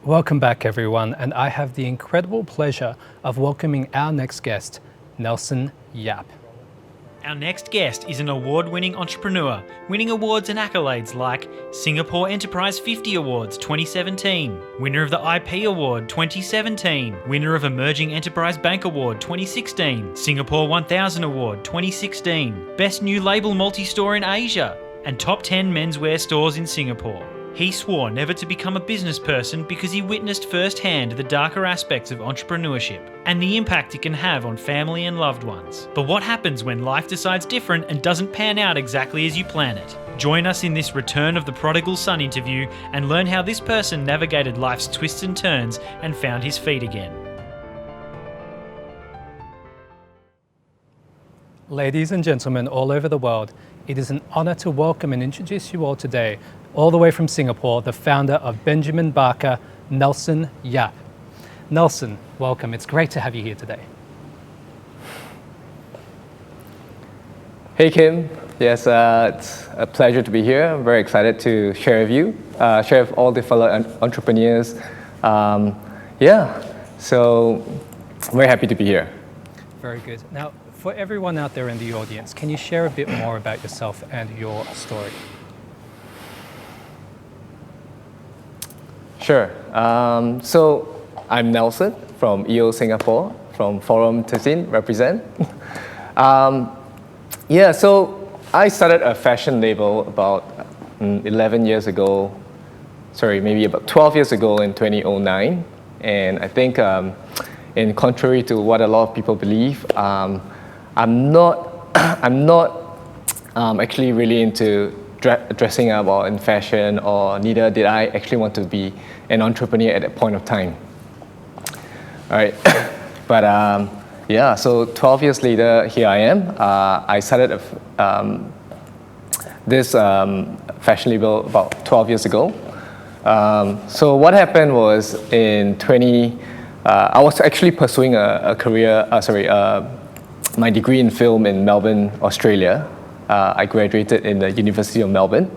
Welcome back, everyone, and I have the incredible pleasure of welcoming our next guest, Nelson Yap. Our next guest is an award-winning entrepreneur, winning awards and accolades like Singapore Enterprise 50 Awards 2017, winner of the IP Award 2017, winner of Emerging Enterprise Bank Award 2016, Singapore 1000 Award 2016, Best New Label Multi-Store in Asia, and Top 10 Menswear Stores in Singapore. He swore never to become a business person because he witnessed firsthand the darker aspects of entrepreneurship and the impact it can have on family and loved ones. But what happens when life decides different and doesn't pan out exactly as you plan it? Join us in this Return of the Prodigal Son interview and learn how this person navigated life's twists and turns and found his feet again. Ladies and gentlemen all over the world, it is an honor to welcome and introduce you all today, all the way from Singapore, the founder of Benjamin Barker, Nelson Yap. Nelson, welcome. It's great to have you here today. Hey Kym, yes, it's a pleasure to be here. I'm very excited to share with you, share with all the fellow entrepreneurs. So I'm very happy to be here. Very good. Now, for everyone out there in the audience, can you share a bit more about yourself and your story? Sure. So I'm Nelson from EO Singapore, from Forum 13, represent. So I started a fashion label about 11 years ago, maybe about 12 years ago in 2009. And I think in contrary to what a lot of people believe, I'm not actually really into dressing up or in fashion, or neither did I actually want to be an entrepreneur at that point of time. All right, but so 12 years later, here I am. I started this fashion label about 12 years ago. So what happened was I was actually pursuing a career, my degree in film in Melbourne, Australia. I graduated in the University of Melbourne.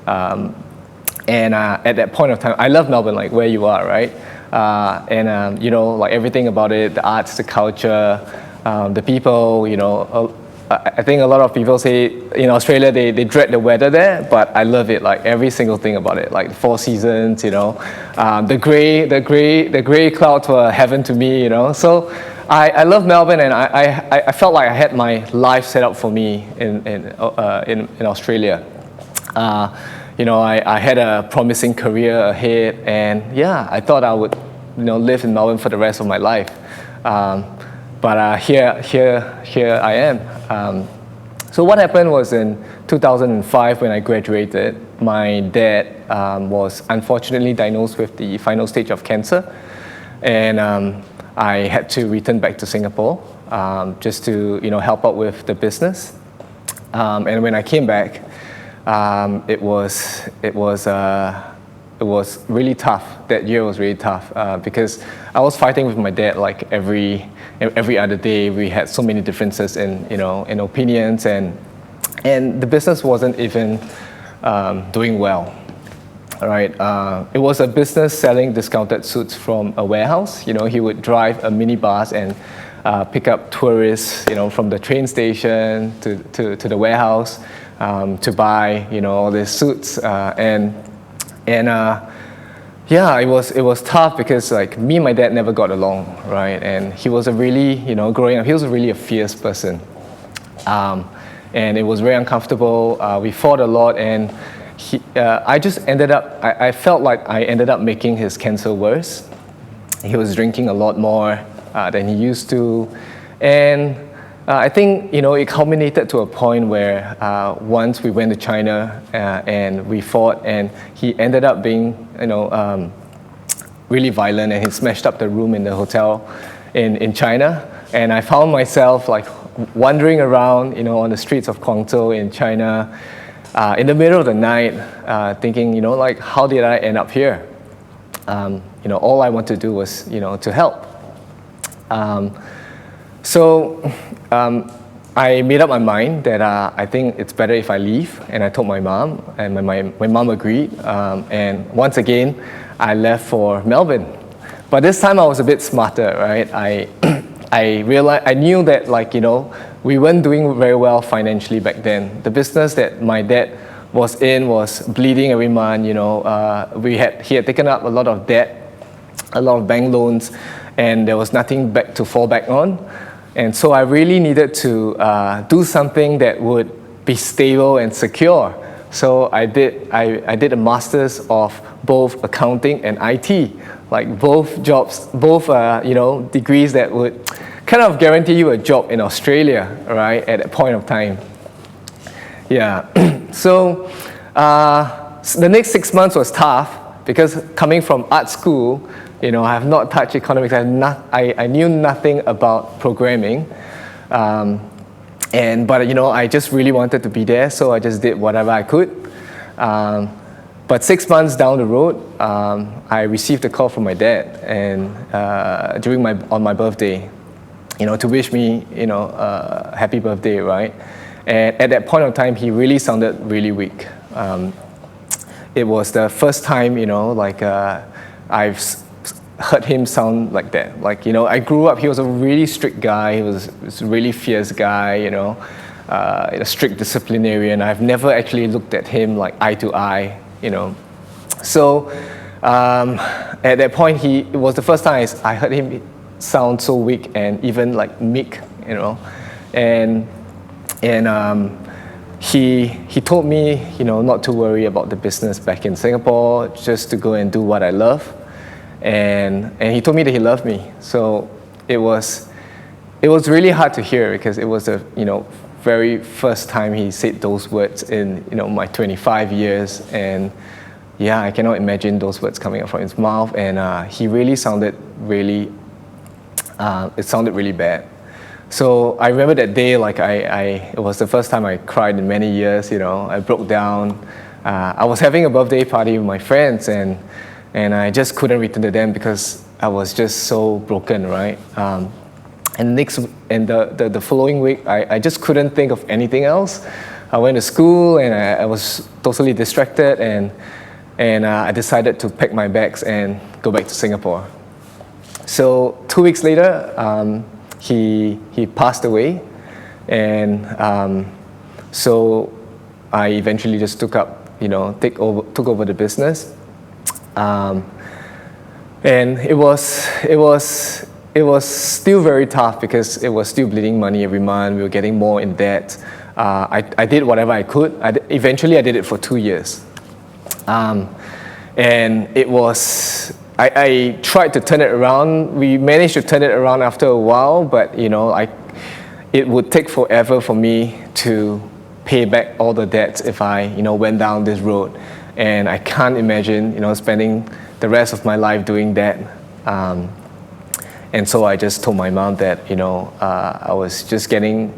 And at that point of time, I love Melbourne, like where you are, right? Like everything about it, the arts, the culture, the people, I think a lot of people say in Australia they dread the weather there, but I love it, like every single thing about it, like the 4 seasons, the gray clouds were heaven to me, So I love Melbourne, and I felt like I had my life set up for me in Australia. I had a promising career ahead, and I thought I would live in Melbourne for the rest of my life. But here I am. So what happened was in 2005 when I graduated, my dad was unfortunately diagnosed with the final stage of cancer, and I had to return back to Singapore just to help out with the business. And when I came back, it was really tough. That year was really tough because I was fighting with my dad like every other day. We had so many differences in opinions, and the business wasn't even doing well. All right, it was a business selling discounted suits from a warehouse. He would drive a minibus and pick up tourists, from the train station to the warehouse to buy, all these suits. It was tough because like me and my dad never got along, right? And he was growing up, he was really a fierce person. And it was very uncomfortable. We fought a lot, and I felt like I ended up making his cancer worse. He was drinking a lot more than he used to. And I think, it culminated to a point where once we went to China and we fought, and he ended up being, really violent, and he smashed up the room in the hotel in China. And I found myself like wandering around, on the streets of Guangzhou in China in the middle of the night, thinking, how did I end up here? All I want to do was, to help. I made up my mind that I think it's better if I leave, and I told my mom, and my mom agreed. And once again, I left for Melbourne. But this time I was a bit smarter, right? I realized, I knew that, like, you know, we weren't doing very well financially back then. The business that my dad was in was bleeding every month. You know, he had taken up a lot of debt, a lot of bank loans, and there was nothing back to fall back on. And so I really needed to do something that would be stable and secure. So I did a master's of both accounting and IT, like both jobs, both you know, degrees that would kind of guarantee you a job in Australia, right, at that point of time. Yeah. So the next 6 months was tough because coming from art school, you know, I have not touched economics. I knew nothing about programming, but you know, I just really wanted to be there, so I just did whatever I could. But 6 months down the road, I received a call from my dad, and on my birthday, you know, to wish me, you know, happy birthday, right? And at that point of time, he really sounded really weak. It was the first time, you know, like I've heard him sound like that. Like, you know, I grew up, he was a really strict guy, he was a really fierce guy, you know, a strict disciplinarian. I've never actually looked at him like eye to eye, you know. So at that point, it was the first time I heard him sound so weak and even like meek, you know. And he told me, you know, not to worry about the business back in Singapore, just to go and do what I love. And he told me that he loved me. So it was really hard to hear because it was the, you know, very first time he said those words in, you know, my 25 years. And yeah, I cannot imagine those words coming out from his mouth. And he really sounded really, it sounded really bad. So I remember that day, like it was the first time I cried in many years, you know. I broke down. I was having a birthday party with my friends, and I just couldn't return to them because I was just so broken, right? And the following week, I just couldn't think of anything else. I went to school, and I was totally distracted, and I decided to pack my bags and go back to Singapore. So 2 weeks later, he passed away, and so I eventually just took over the business, and it was still very tough because it was still bleeding money every month. We were getting more in debt. I did whatever I could. Eventually I did it for 2 years, and it was. I tried to turn it around. We managed to turn it around after a while, but you know, it would take forever for me to pay back all the debts if I, you know, went down this road. And I can't imagine, you know, spending the rest of my life doing that. And so I just told my mom that, you know, I was just getting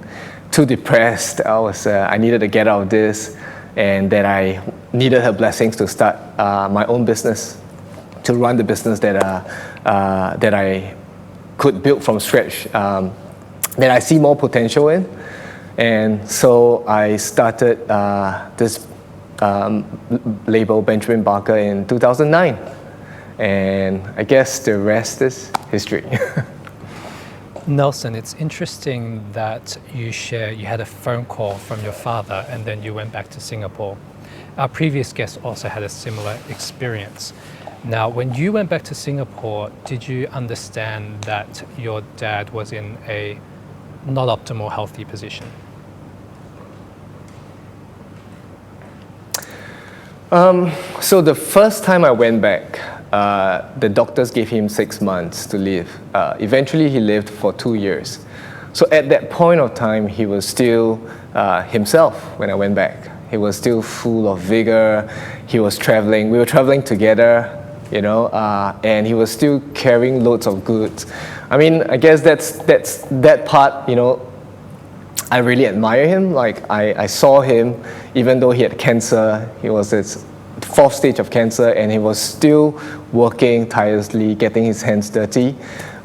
too depressed. I needed to get out of this, and that I needed her blessings to start my own business, to run the business that I could build from scratch, that I see more potential in. And so I started this label, Benjamin Barker, in 2009. And I guess the rest is history. Nelson, it's interesting that you had a phone call from your father and then you went back to Singapore. Our previous guest also had a similar experience. Now, when you went back to Singapore, did you understand that your dad was in a not optimal healthy position? So the first time I went back, the doctors gave him 6 months to live. Eventually, he lived for 2 years. So at that point of time, he was still himself when I went back. He was still full of vigor. He was traveling. We were traveling together, you know, and he was still carrying loads of goods. I mean, I guess that part, you know, I really admire him. Like, I saw him, even though he had cancer, he was his 4th stage of cancer, and he was still working tirelessly, getting his hands dirty.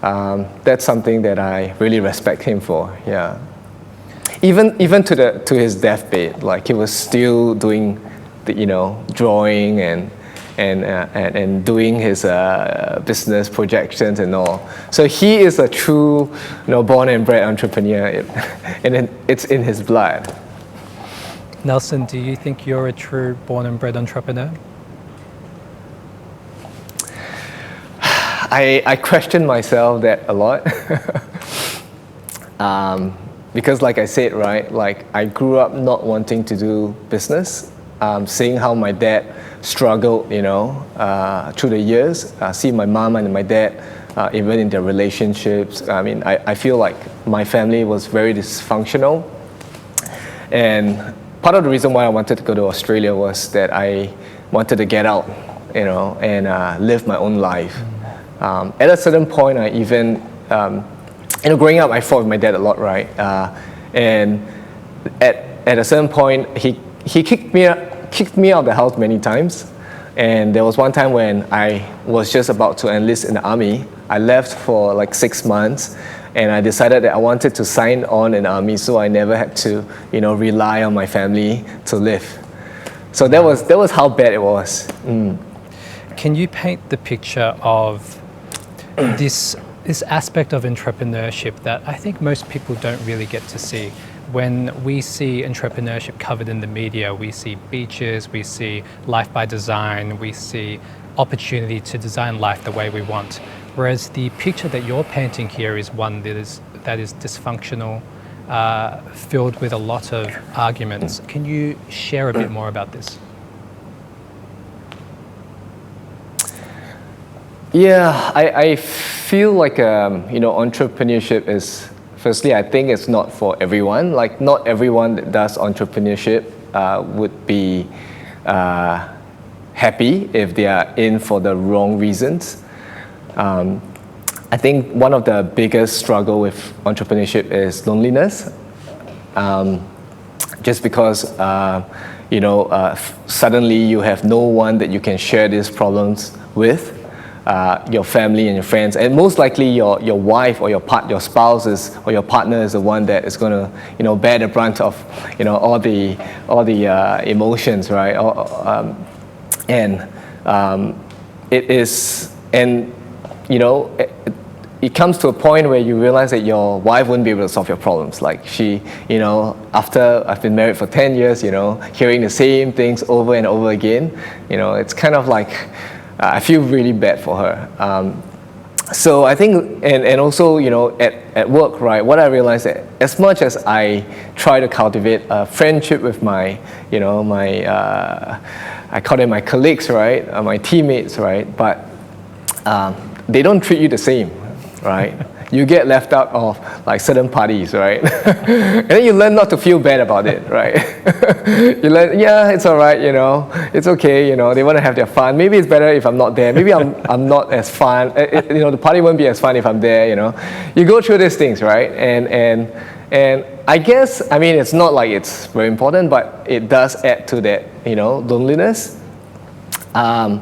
That's something that I really respect him for, yeah. even to his deathbed, like he was still doing the, drawing and doing his business projections and all. So he is a true, born and bred entrepreneur, and it's in his blood. Nelson, do you think you're a true born and bred entrepreneur? I question myself that a lot. Because like I said, right, like I grew up not wanting to do business, seeing how my dad struggled, through the years, see my mom and my dad, even in their relationships. I mean, I feel like my family was very dysfunctional. And part of the reason why I wanted to go to Australia was that I wanted to get out, and live my own life. At a certain point, I even, growing up, I fought with my dad a lot, right? And at a certain point, he kicked me out of the house many times. And there was one time when I was just about to enlist in the army. I left for like 6 months, and I decided that I wanted to sign on in the army so I never had to, rely on my family to live. So that was how bad it was. Can you paint the picture of this aspect of entrepreneurship that I think most people don't really get to see? When we see entrepreneurship covered in the media, we see beaches, we see life by design, we see opportunity to design life the way we want. Whereas the picture that you're painting here is one that is dysfunctional, filled with a lot of arguments. Can you share a bit more about this? Yeah, I feel like entrepreneurship is, firstly, I think it's not for everyone. Like not everyone that does entrepreneurship would be happy if they are in for the wrong reasons. I think one of the biggest struggle with entrepreneurship is loneliness. Just because suddenly you have no one that you can share these problems with. Your family and your friends, and most likely your wife or your spouse or your partner is the one that is going to bear the brunt of all the emotions, right? It comes to a point where you realize that your wife wouldn't be able to solve your problems. Like she, after I've been married for 10 years, hearing the same things over and over again, it's kind of like. I feel really bad for her. So I think, and also, at work, right, what I realized that as much as I try to cultivate a friendship with my, I call them my colleagues, right, my teammates, right, but they don't treat you the same, right? You get left out of like certain parties, right? And then you learn not to feel bad about it, right? You learn, yeah, it's all right, it's okay, they want to have their fun. Maybe it's better if I'm not there. Maybe I'm not as fun. The party won't be as fun if I'm there, You go through these things, right? And I guess, I mean, it's not like it's very important, but it does add to that, loneliness. I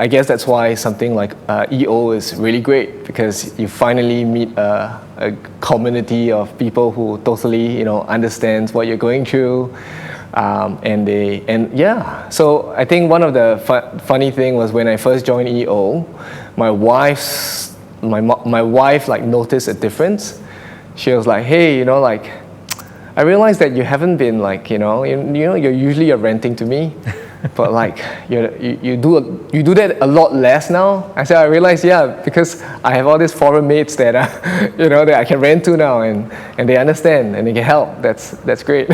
guess that's why something like EO is really great, because you finally meet a community of people who totally, understands what you're going through, So I think one of the funny thing was when I first joined EO, my wife like noticed a difference. She was like, hey, I realized that you haven't been like, you're usually renting to me. But like you do that a lot less now. I said I realized, yeah, because I have all these foreign mates that that I can rent to now, and they understand and they can help. That's great.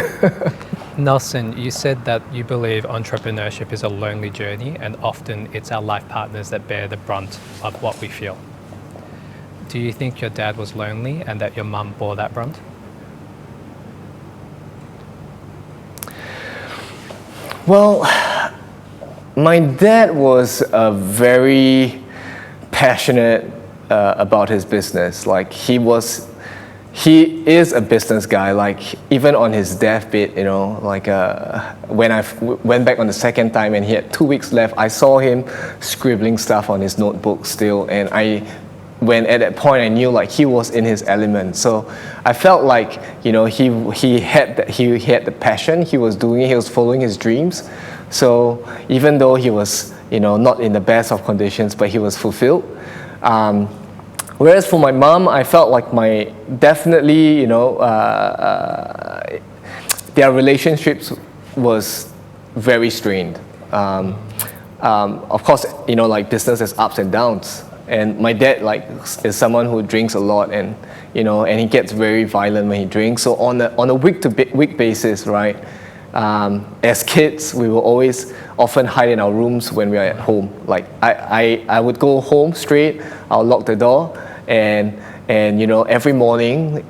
Nelson, you said that you believe entrepreneurship is a lonely journey, and often it's our life partners that bear the brunt of what we feel. Do you think your dad was lonely and that your mum bore that brunt? Well, my dad was very passionate about his business. Like he is a business guy. Like even on his deathbed, when I went back on the second time and he had 2 weeks left, I saw him scribbling stuff on his notebook still, and when at that point I knew like he was in his element. So I felt like, you know, he had the passion, he was doing it, he was following his dreams. So even though he was, you know, not in the best of conditions, but he was fulfilled. Whereas for my mom, I felt like definitely, you know, their relationships was very strained. Of course, you know, like business has ups and downs. And my dad like is someone who drinks a lot, and you know, and he gets very violent when he drinks. So on a week basis, right? As kids, we will always often hide in our rooms when we are at home. Like I would go home straight. I'll lock the door, and you know, every morning.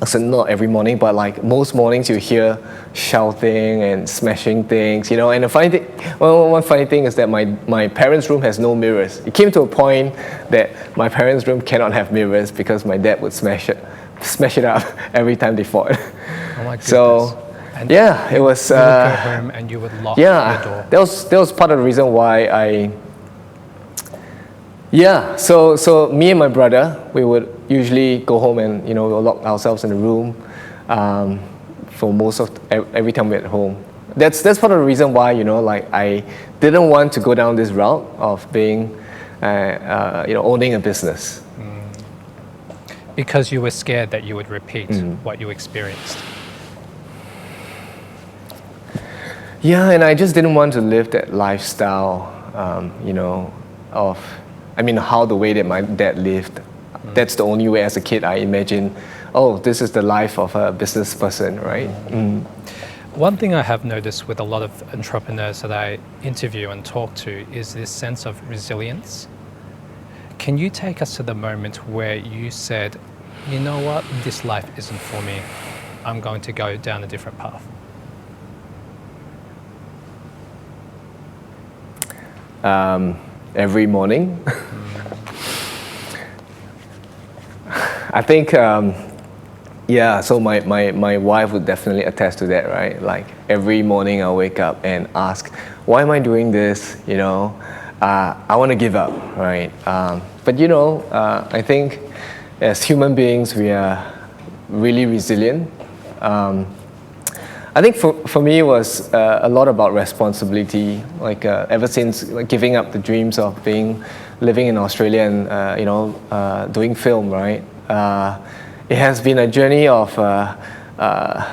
So not every morning, but like most mornings you hear shouting and smashing things, you know. And the funny thing, one funny thing is that my parents' room has no mirrors. It came to a point that my parents' room cannot have mirrors because my dad would smash it up every time they fought. Oh my goodness. So and yeah, it was. You would go home and you would lock the door. That was part of the reason why Yeah, so me and my brother, we would usually go home and, you know, we'll lock ourselves in the room for most of every time we're at home. That's part of the reason why, you know, like I didn't want to go down this route of being, you know, owning a business. Because you were scared that you would repeat what you experienced. Yeah, and I just didn't want to live that lifestyle, you know, of. I mean, how the way that my dad lived. That's the only way as a kid I imagine, oh, this is the life of a business person, right? One thing I have noticed with a lot of entrepreneurs that I interview and talk to is this sense of resilience. Can you take us to the moment where you said, you know what, this life isn't for me. I'm going to go down a different path? Every morning. I think, yeah, so my wife would definitely attest to that, right? Like every morning I'll wake up and ask, why am I doing this? You know, I want to give up, right? But you know, I think as human beings, we are really resilient. I think for me it was a lot about responsibility. Like ever since giving up the dreams of living in Australia and you know, doing film, right? It has been a journey of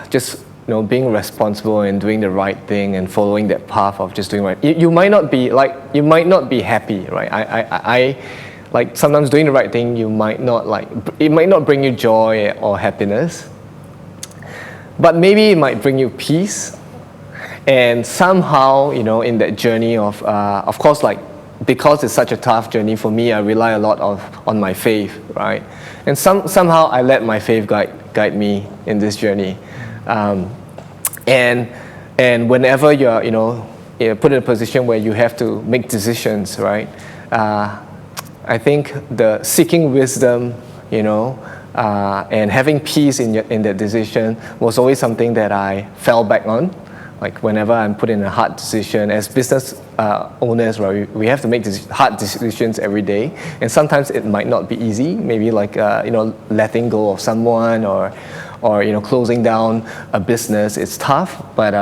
just, you know, being responsible and doing the right thing and following that path of just doing right. You might not be happy, right? I like sometimes doing the right thing. You might not it might not bring you joy or happiness. But maybe it might bring you peace, and somehow, you know, in that journey of course, like because it's such a tough journey for me, I rely a lot on my faith, right? And somehow I let my faith guide me in this journey, and whenever you're, you know, put in a position where you have to make decisions, right? I think the seeking wisdom, you know. And having peace in that decision was always something that I fell back on. Like whenever I'm put in a hard decision, as business owners, right, we have to make hard decisions every day, and sometimes it might not be easy. Maybe like you know, letting go of someone or you know, closing down a business. It's tough, but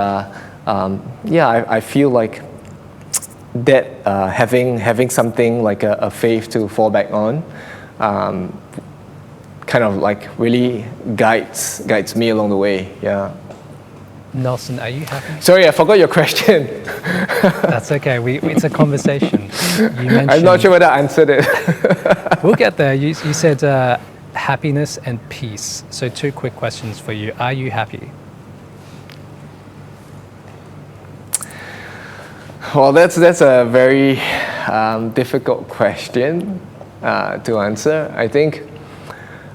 yeah, I feel like that having something like a faith to fall back on. Kind of like really guides me along the way, yeah. Nelson, are you happy? Sorry, I forgot your question. That's okay, it's a conversation. You mentioned, I'm not sure whether I answered it. We'll get there. You said happiness and peace. So 2 quick questions for you. Are you happy? Well, that's a very difficult question to answer. I think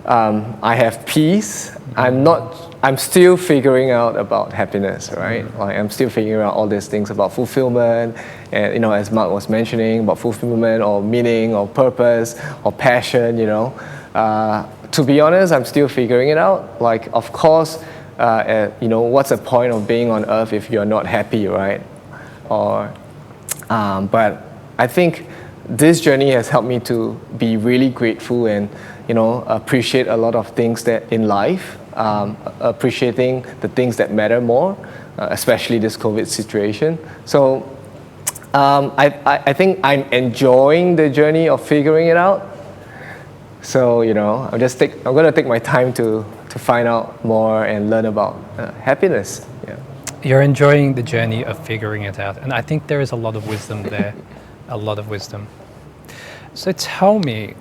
I have peace. I'm still figuring out about happiness, right? Like I'm still figuring out all these things about fulfillment, and you know, as Mark was mentioning, about fulfillment or meaning or purpose or passion, you know. To be honest, I'm still figuring it out. Like, of course, you know, what's the point of being on earth if you're not happy, right? Or, but I think this journey has helped me to be really grateful and, appreciate a lot of things that in life, appreciating the things that matter more, especially this COVID situation. So I think I'm enjoying the journey of figuring it out. So, I'm going to take my time to find out more and learn about happiness. Yeah. You're enjoying the journey of figuring it out. And I think there is a lot of wisdom there, a lot of wisdom. So tell me,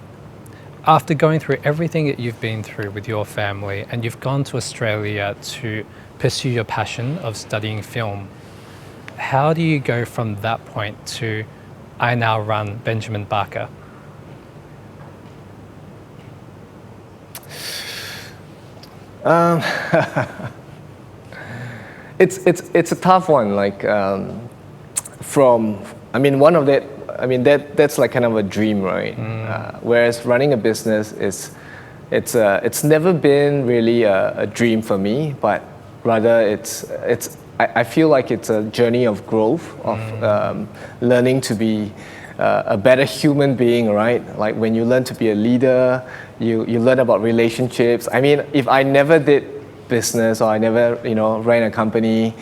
after going through everything that you've been through with your family and you've gone to Australia to pursue your passion of studying film, how do you go from that point to, I now run Benjamin Barker? It's a tough one. Like that's like kind of a dream, right? Whereas running a business it's never been really a dream for me, but rather I feel like it's a journey of growth, of learning to be a better human being, right? Like when you learn to be a leader, you learn about relationships. I mean, if I never did business or I never, ran a company,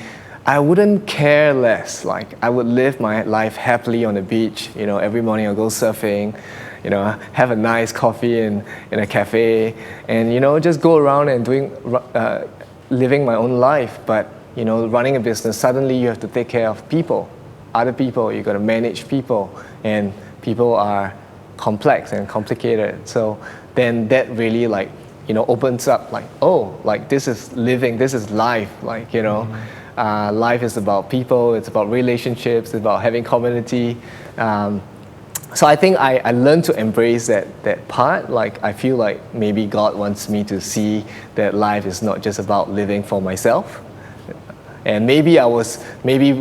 I wouldn't care less. Like I would live my life happily on the beach. Every morning I'll go surfing, have a nice coffee in a cafe, and just go around and living my own life. But running a business, suddenly you have to take care of people, other people. You got to manage people, and people are complex and complicated. So then that really opens up this is living, this is life. Life is about people, it's about relationships, it's about having community. So I think I learned to embrace that part. Like I feel like maybe God wants me to see that life is not just about living for myself. And maybe I was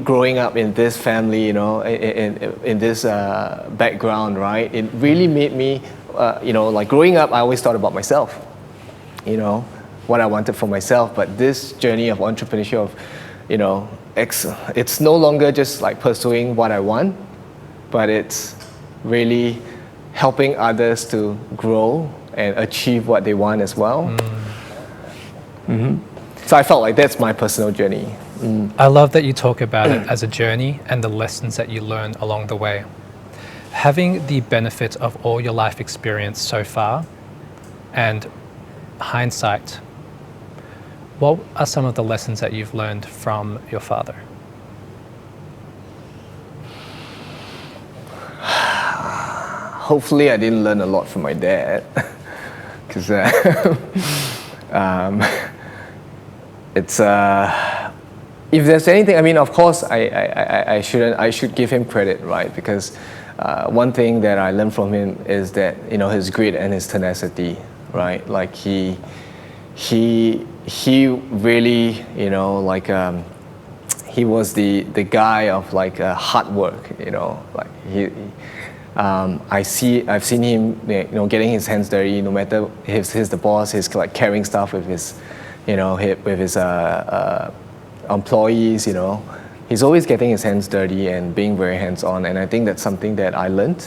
growing up in this family, in this background, right? It really made me, growing up, I always thought about myself, what I wanted for myself. But this journey of entrepreneurship, it's no longer just like pursuing what I want, but it's really helping others to grow and achieve what they want as well. So I felt like that's my personal journey. I love that you talk about it as a journey and the lessons that you learn along the way. Having the benefit of all your life experience so far and hindsight, what are some of the lessons that you've learned from your father? Hopefully I didn't learn a lot from my dad, because it's if there's anything, of course I should give him credit, right? Because one thing that I learned from him is that his grit and his tenacity, right? Like he really he was the guy of hard work, I've seen him getting his hands dirty, no matter if he's the boss, he's carrying stuff with his employees, he's always getting his hands dirty and being very hands-on, and I think that's something that I learned.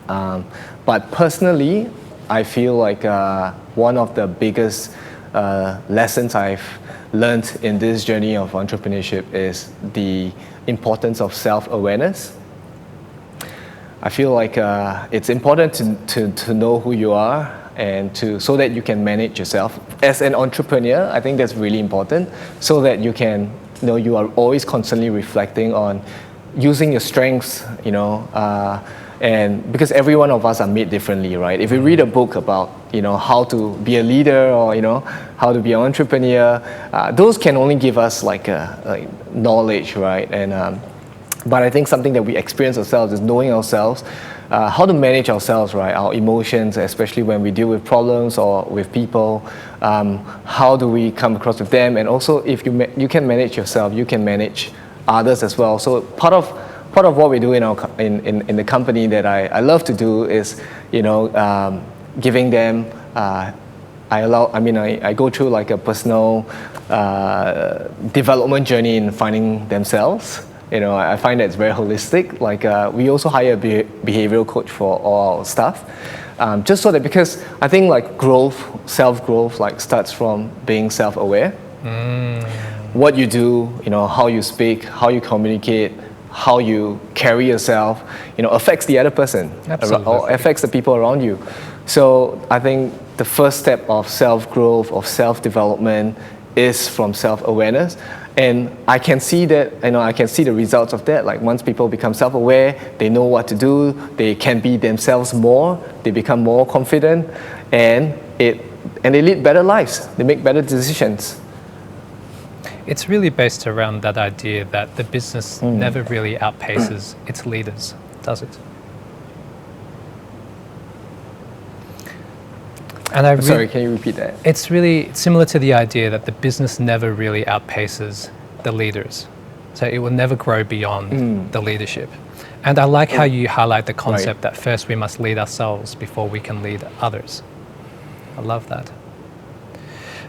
But personally, I feel like one of the biggest lessons I've learned in this journey of entrepreneurship is the importance of self-awareness. I feel like it's important to know who you are, and so that you can manage yourself as an entrepreneur. I think that's really important, so that you can you are always constantly reflecting on using your strengths, and because every one of us are made differently, right? If you read a book about how to be a leader, or how to be an entrepreneur, those can only give us knowledge, right? And but I think something that we experience ourselves is knowing ourselves, how to manage ourselves, right? Our emotions, especially when we deal with problems or with people. How do we come across with them? And also, if you can manage yourself, you can manage others as well. So part of what we do in the company that I love to do is giving them. I go through a personal development journey in finding themselves. I find that it's very holistic. Like we also hire a behavioral coach for all our staff, just so that, because I think like self-growth, like starts from being self-aware. What you do, how you speak, how you communicate, how you carry yourself, affects the other person, or affects the people around you. So I think the first step of self-growth, of self-development, is from self-awareness. And I can see that, I can see the results of that. Like once people become self-aware, they know what to do, they can be themselves more, they become more confident, and they lead better lives, they make better decisions. It's really based around that idea that the business never really outpaces its leaders, does it? And Sorry, can you repeat that? It's really similar to the idea that the business never really outpaces the leaders. So it will never grow beyond the leadership. And I like how you highlight the concept that first we must lead ourselves before we can lead others. I love that.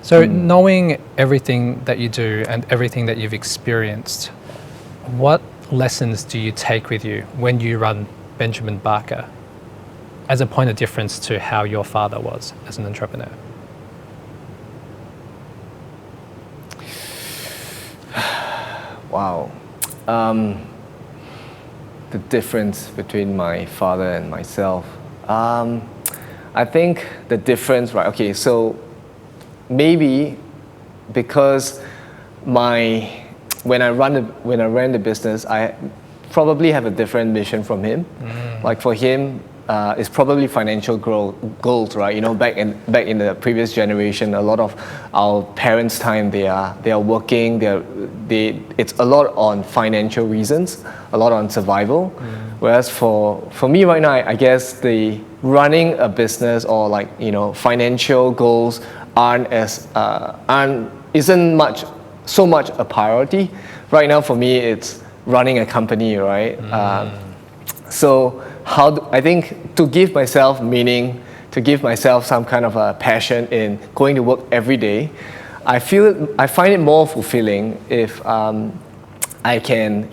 So knowing everything that you do and everything that you've experienced, what lessons do you take with you when you run Benjamin Barker as a point of difference to how your father was as an entrepreneur? Wow. The difference between my father and myself. I think the difference, okay, so maybe because when I ran the business, I probably have a different mission from him. Like for him, it's probably financial goals, right? Back in the previous generation, a lot of our parents' time, they are working. It's a lot on financial reasons, a lot on survival. Whereas for me right now, I guess the running a business or like financial goals isn't so much a priority. Right now for me, it's running a company, right? So I think to give myself meaning, to give myself some kind of a passion in going to work every day, I find it more fulfilling if I can,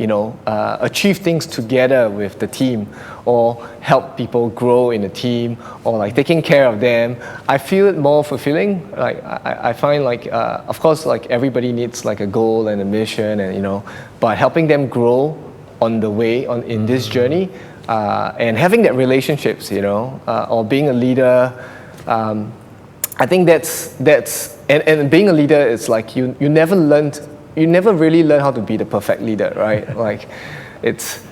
achieve things together with the team, or help people grow in the team, or like taking care of them. I feel it more fulfilling. Like I find like, of course, like everybody needs like a goal and a mission, and but helping them grow on the way in this journey, and having that relationships, or being a leader. I think that's and being a leader is like you never really learn how to be the perfect leader, right? Like it's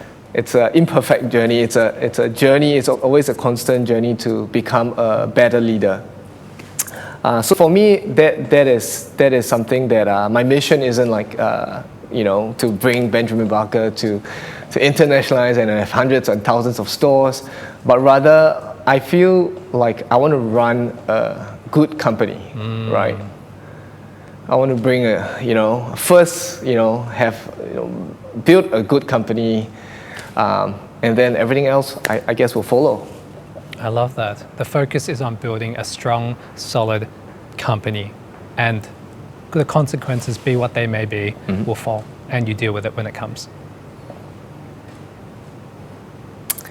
an imperfect journey. It's a journey. It's always a constant journey to become a better leader. So for me, that is something that my mission isn't like to bring Benjamin Barker to internationalize and have hundreds and thousands of stores, but rather I feel like I want to run a good company, right? I want to bring build a good company, and then everything else, I guess, will follow. I love that. The focus is on building a strong, solid company, and the consequences, be what they may be, will fall, and you deal with it when it comes.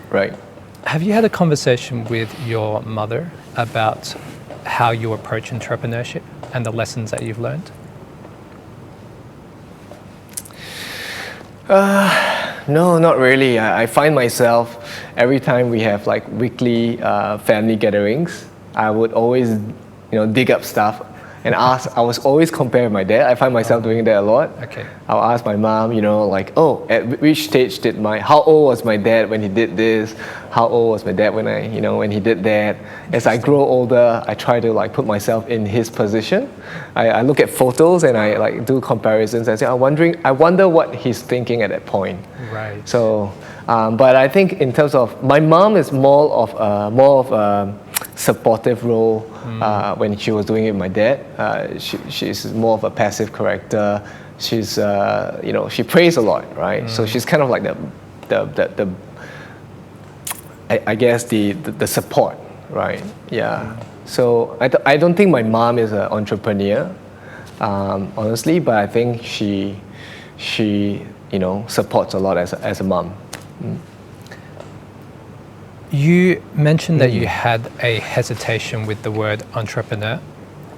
Right. Have you had a conversation with your mother about how you approach entrepreneurship and the lessons that you've learned? No, not really. I find myself, every time we have like weekly family gatherings, I would always dig up stuff and ask. I was always comparing my dad. I find myself doing that a lot. Okay. I'll ask my mom, like, at which stage how old was my dad when he did this? How old was my dad when he did that? As I grow older, I try to like put myself in his position. I look at photos and I like do comparisons. I say, I wonder what he's thinking at that point. Right. So, but I think in terms of, my mom is more of a supportive role when she was doing it with my dad. She's more of a passive character. She's she prays a lot, right? So she's kind of like the I guess the support, right? Yeah. So I don't think my mom is an entrepreneur, honestly, but I think she supports a lot as a mom. You mentioned that you had a hesitation with the word entrepreneur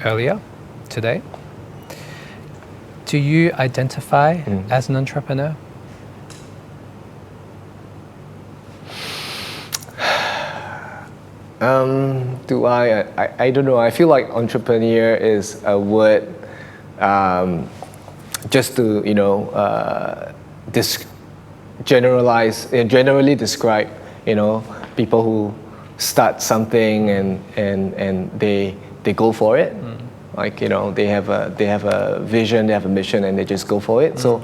earlier today. Do you identify as an entrepreneur? Do I don't know. I feel like entrepreneur is a word just to generally describe people who start something and they go for it. Like they have a vision, they have a mission, and they just go for it. So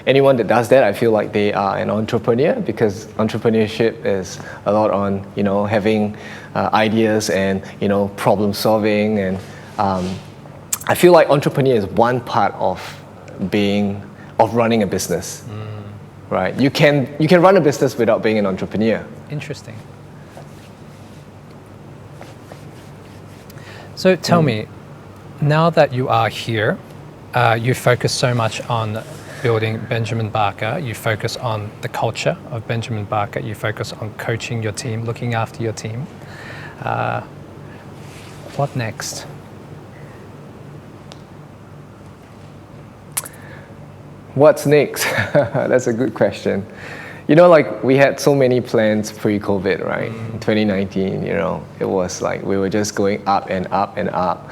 anyone that does that, I feel like they are an entrepreneur, because entrepreneurship is a lot on having ideas and problem solving, and I feel like entrepreneur is one part of running a business. Right? You can run a business without being an entrepreneur. Interesting. So tell me, now that you are here, you focus so much on building Benjamin Barker, you focus on the culture of Benjamin Barker, you focus on coaching your team, looking after your team. What next? What's next? That's a good question. Like we had so many plans pre-COVID, right? In 2019, it was like we were just going up and up and up.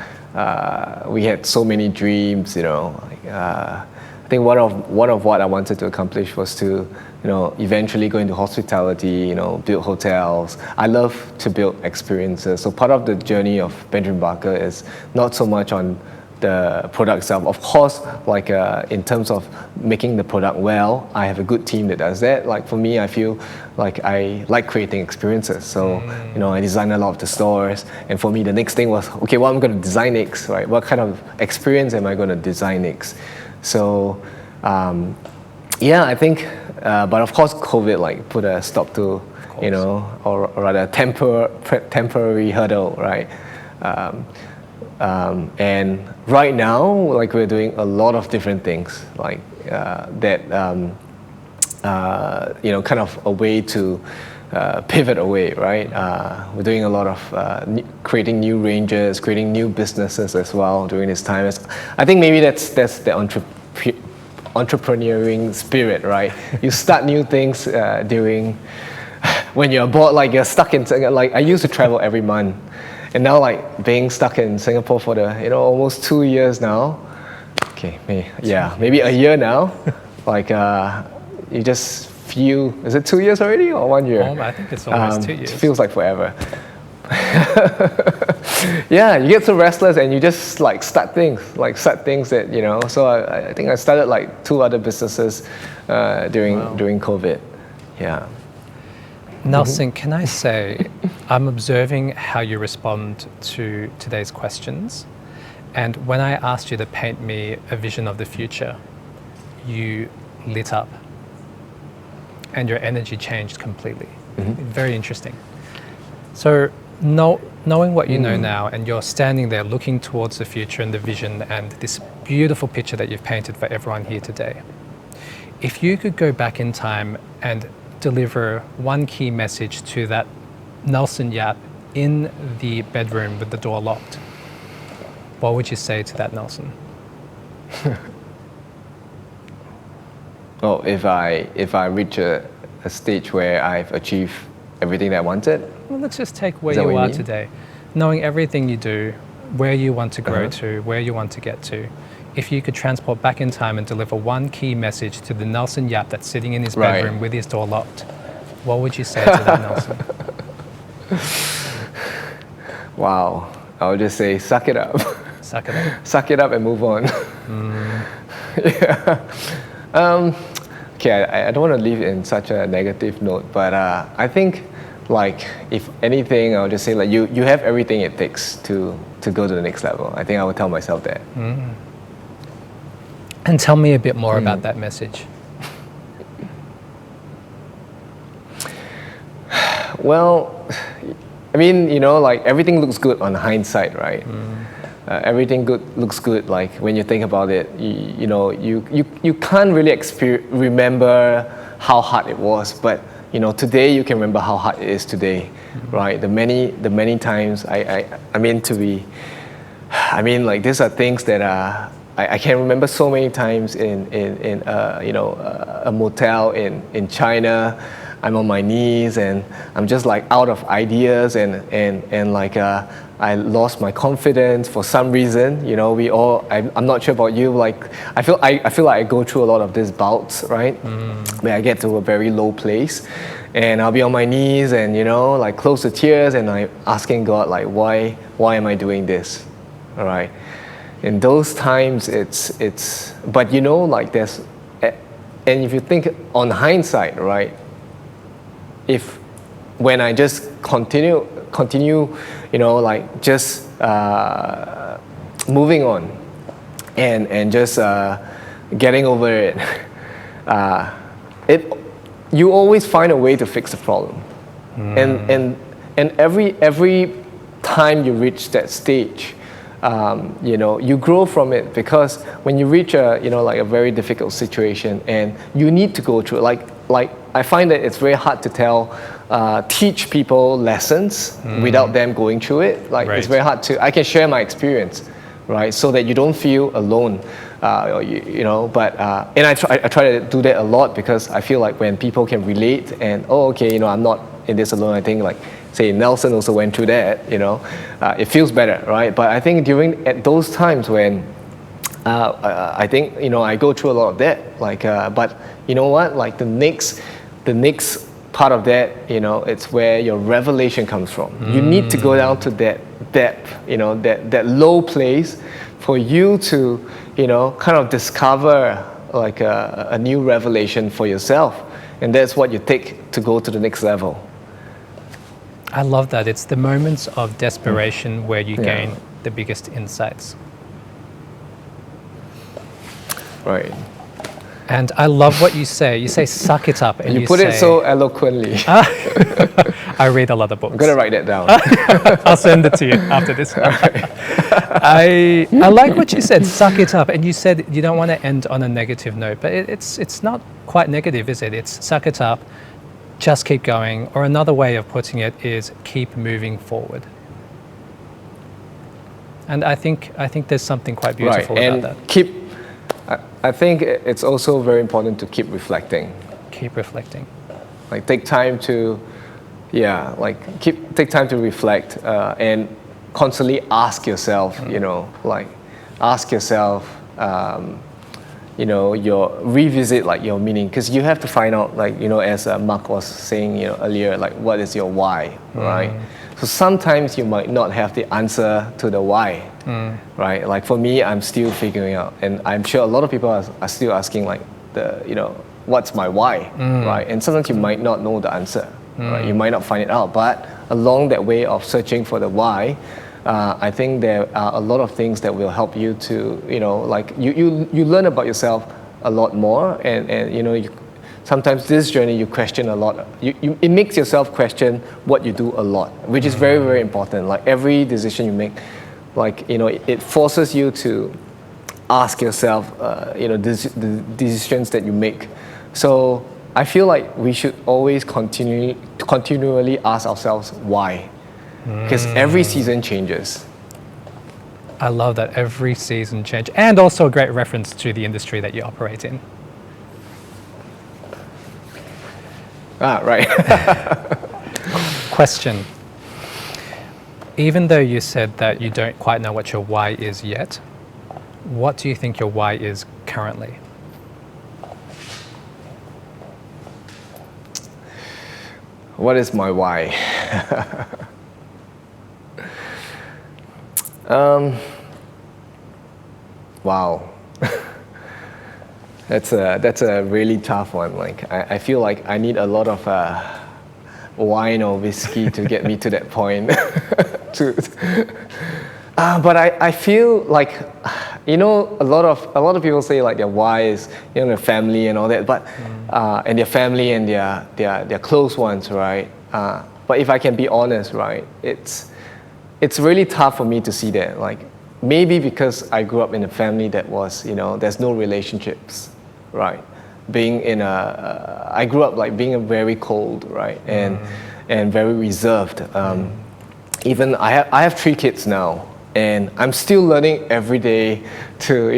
We had so many dreams, I think one of what I wanted to accomplish was to, eventually go into hospitality, build hotels. I love to build experiences. So part of the journey of Benjamin Barker is not so much on the product itself. Of course, like in terms of making the product well, I have a good team that does that. Like for me, I feel like I like creating experiences. So, I design a lot of the stores. And for me, the next thing was, okay, what I'm going to design next, right? What kind of experience am I going to design next? So, I think, but of course, COVID put a stop to, or rather temporary hurdle, right? And right now, we're doing a lot of different things, that, kind of a way to pivot away, right? We're doing a lot of creating new ranges, creating new businesses as well during this time. I think maybe that's the entrepreneuring spirit, right? You start new things during when you're bored, you're stuck in. I used to travel every month. And now, being stuck in Singapore for the, almost 2 years now. Okay, maybe a year now. You just feel, is it 2 years already or 1 year? I think it's almost 2 years. It feels like forever. Yeah, you get so restless and you just start things that, So I think I started 2 other businesses during COVID. Yeah. Nelson, can I say, I'm observing how you respond to today's questions. And when I asked you to paint me a vision of the future, you lit up and your energy changed completely. Very interesting. So knowing what you know now, and you're standing there looking towards the future and the vision and this beautiful picture that you've painted for everyone here today, if you could go back in time and deliver one key message to that Nelson Yap in the bedroom with the door locked, what would you say to that Nelson? Well, if I reach a stage where I've achieved everything that I wanted. Well, let's just take where you are today, knowing everything you do, where you want to grow to, where you want to get to. If you could transport back in time and deliver one key message to the Nelson Yap that's sitting in his bedroom with his door locked, what would you say to that Nelson? Wow, I would just say, suck it up. Suck it up. Suck it up and move on. Okay, I don't want to leave in such a negative note, but I think, if anything, I'll just say, you have everything it takes to go to the next level. I think I would tell myself that. And tell me a bit more about that message. Well, I mean, everything looks good on hindsight, right? everything good looks good. Like when you think about it, you can't really remember how hard it was, but today you can remember how hard it is today, right? The many times like these are things that I can remember so many times in a motel in China. I'm on my knees and I'm just like out of ideas and like I lost my confidence for some reason. I'm not sure about you. Like I feel like I go through a lot of these bouts, right? Where I get to a very low place, and I'll be on my knees and like close to tears, and I'm asking God like, why am I doing this? All right. In those times, but like there's, and if you think on hindsight, right? When I just continue, like just moving on, and just getting over it, you always find a way to fix the problem, and every time you reach that stage, you grow from it, because when you reach like a very difficult situation and you need to go through it, like I find that it's very hard to teach people lessons without them going through it. Like It's very hard I can share my experience, right? So that you don't feel alone, and I try to do that a lot, because I feel like when people can relate and, I'm not in this alone. I think like, say Nelson also went through that, it feels better, right? But I think at those times when I think I go through a lot of that, like but you know what, like the next part of that, it's where your revelation comes from. You need to go down to that depth, that low place, for you to kind of discover like a new revelation for yourself, and that's what you take to go to the next level. I love that. It's the moments of desperation where you gain the biggest insights. Right. And I love what you say. You say, suck it up. And you put it so eloquently. I read a lot of books. I'm going to write that down. I'll send it to you after this. I like what you said, suck it up. And you said you don't want to end on a negative note, but it's not quite negative, is it? It's suck it up, just keep going. Or another way of putting it is keep moving forward. And I think there's something quite beautiful about that. I think it's also very important to keep reflecting. Keep reflecting. Like take time to, take time to reflect and constantly ask yourself, ask yourself, revisit like your meaning, because you have to find out, like, as Mark was saying, earlier, like what is your why, right? So sometimes you might not have the answer to the why, right? Like for me, I'm still figuring out, and I'm sure a lot of people are still asking like what's my why, right? And sometimes you might not know the answer, right? You might not find it out, but along that way of searching for the why, I think there are a lot of things that will help you to, you learn about yourself a lot more, and sometimes this journey you question a lot. It makes yourself question what you do a lot, which is very, very important. Like every decision you make, it forces you to ask yourself, the decisions that you make. So I feel like we should always continually ask ourselves why, because every season changes. I love that, every season change, and also a great reference to the industry that you operate in. Right. Question. Even though you said that you don't quite know what your why is yet, what do you think your why is currently? What is my why? Wow. That's a really tough one. Like I feel like I need a lot of wine or whiskey to get me to that point. But I feel like, a lot of people say like their why is their family and all that, but and their family and their close ones, right? But if I can be honest, right, it's really tough for me to see that. Like maybe because I grew up in a family that was, there's no relationships, right? I grew up like being very cold, right? And very reserved. Even I have 3 kids now, and I'm still learning every day to,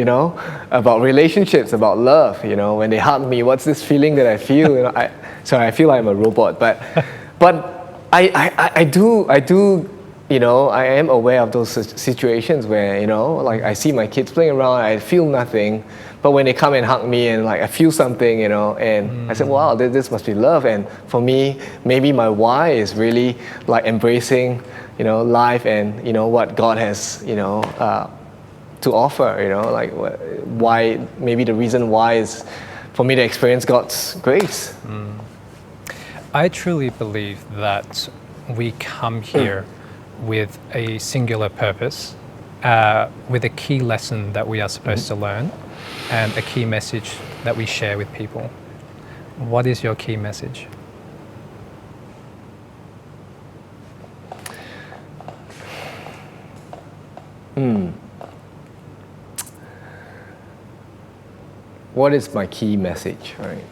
about relationships, about love. When they hug me, what's this feeling that I feel? I feel like I'm a robot, but I do, I am aware of those situations where, like I see my kids playing around, I feel nothing, but when they come and hug me and like I feel something, and I said, wow, this must be love. And for me, maybe my why is really like embracing, life and, what God has, to offer, like why, maybe the reason why is for me to experience God's grace. I truly believe that we come here with a singular purpose, with a key lesson that we are supposed to learn, and a key message that we share with people. What is your key message? What is my key message, right?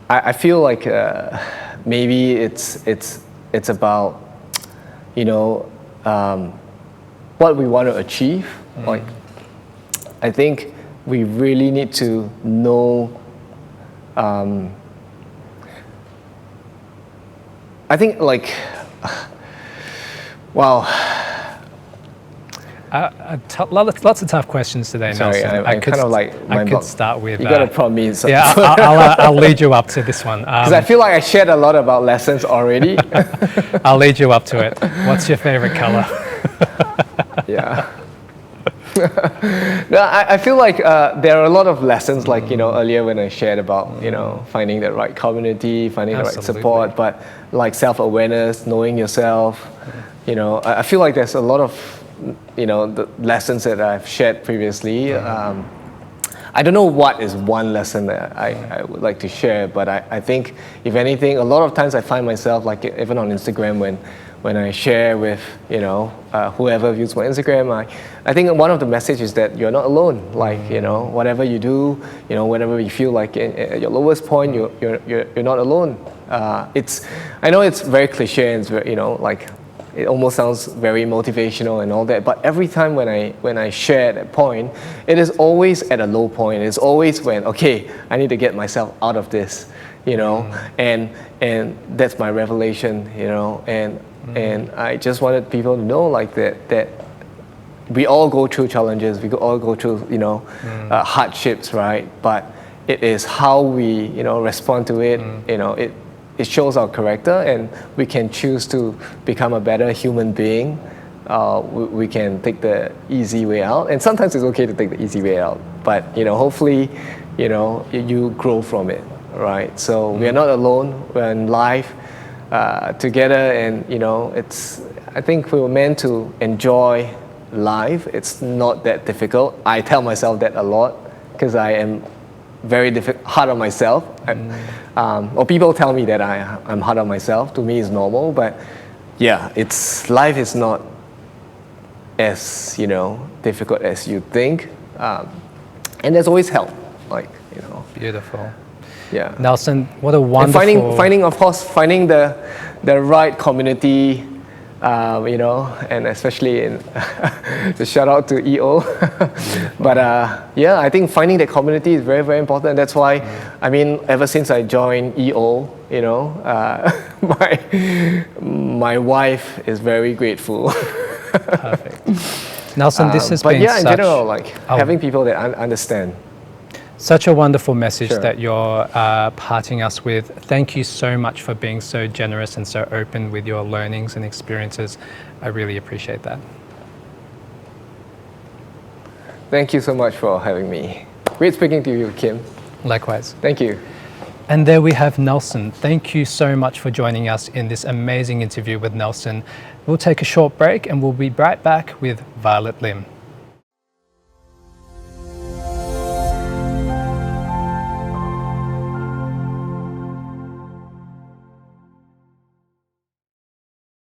I feel like maybe it's about what we want to achieve. Like I think we really need to know. I think like wow. Lots of tough questions today, Sorry, Nelson. I kind of like I could start with. You got to prompt me. Yeah, I'll lead you up to this one. Because I feel like I shared a lot about lessons already. I'll lead you up to it. What's your favorite color? Yeah. No, I feel like there are a lot of lessons, like earlier when I shared about finding the right community, finding the right support, but like self-awareness, knowing yourself. I feel like there's a lot of the lessons that I've shared previously. I don't know what is one lesson that I would like to share, but I think if anything, a lot of times I find myself, like even on Instagram, when I share with whoever views my Instagram, I think one of the messages is that you're not alone. Like whatever you do, whenever you feel like at your lowest point, you're not alone. I know it's very cliche and it's very, like it almost sounds very motivational and all that, but every time when I share that point, it is always at a low point. It's always when, okay, I need to get myself out of this, and that's my revelation, and I just wanted people to know like that we all go through challenges, we all go through hardships, right? But it is how we respond to it. It shows our character, and we can choose to become a better human being. We can take the easy way out, and sometimes it's okay to take the easy way out. But hopefully, you grow from it, right? So we are not alone. We're in life together, and I think we were meant to enjoy life. It's not that difficult. I tell myself that a lot because I am very hard on myself. Or people tell me that I'm hard on myself. To me, it's normal, but yeah, life is not as difficult as you think, and there's always help. Like Beautiful. Yeah. Nelson, what a wonderful. Finding the right community. And especially the shout out to EO. But I think finding that community is very, very important. That's why, ever since I joined EO, my wife is very grateful. Perfect. Nelson, this has but been in general, like having people that understand. Such a wonderful message Sure. that you're parting us with. Thank you so much for being so generous and so open with your learnings and experiences. I really appreciate that. Thank you so much for having me. Great speaking to you, Kym. Likewise. Thank you. And there we have Nelson. Thank you so much for joining us in this amazing interview with Nelson. We'll take a short break and we'll be right back with Violet Lim.